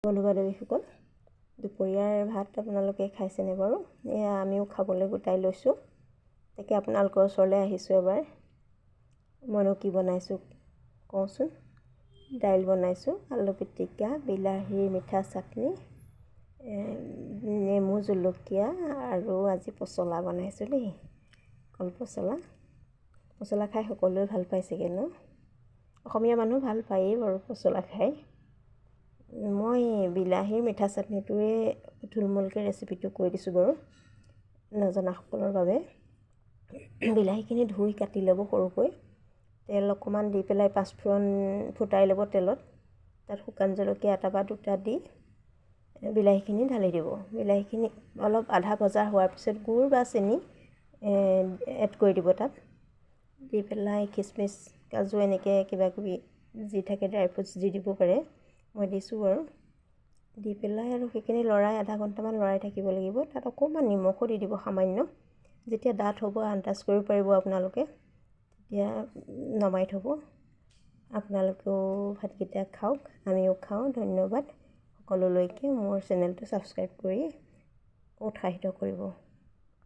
বন্ধু বান্ধৱীসকল, দুপৰীয়াৰ ভাত আপোনালোকে খাইছেনে বাৰু? এয়া আমিও খাবলৈ গোটাই লৈছোঁ। তাকে আপোনালোকৰ ওচৰলৈ আহিছোঁ এবাৰ। মইনো কি বনাইছোঁ কওঁচোন। দাইল বনাইছোঁ, আলু পিটিকা, বিলাহীৰ মিঠা চাটনি, নেমু জলকীয়া আৰু আজি পচলা বনাইছোঁ দেই, কল পচলা। পচলা খাই সকলোৱে ভাল পাইছেগৈ ন? অসমীয়া মানুহ ভাল পায়েই বাৰু পচলা খাই। মই বিলাহীৰ মিঠা চাটনিটোৱে থুলমূলকৈ ৰেচিপিটো কৈ দিছোঁ বাৰু নজনাসকলৰ বাবে। বিলাহীখিনি ধুই কাটি ল'ব সৰুকৈ, তেল অকণমান দি পেলাই পাঁচফোৰণ ফুটাই ল'ব তেলত। তাত শুকান জলকীয়া এটা বা দুটা দি বিলাহীখিনি ঢালি দিব। বিলাহীখিনি অলপ আধা ভজা হোৱাৰ পিছত গুড় বা চেনি এড কৰি দিব তাত। দি পেলাই খিচমিচ কাজু এনেকৈ কিবাকিবি যি থাকে ড্ৰাই ফ্ৰুটছ দি দিব পাৰে, মই দিছোঁ বাৰু। দি পেলাই আৰু সেইখিনি লৰাই আধা ঘণ্টামান লৰাই থাকিব লাগিব। তাত অকণমান নিমখো দি দিব সামান্য। যেতিয়া ডাঠ হ'ব আন্দাজ কৰিব পাৰিব আপোনালোকে, তেতিয়া নমাই থ'ব। আপোনালোকেও ভাতকেইটা খাওক, আমিও খাওঁ। ধন্যবাদ সকলোলৈকে। মোৰ চেনেলটো ছাবস্ক্ৰাইব কৰি উৎসাহিত কৰিব।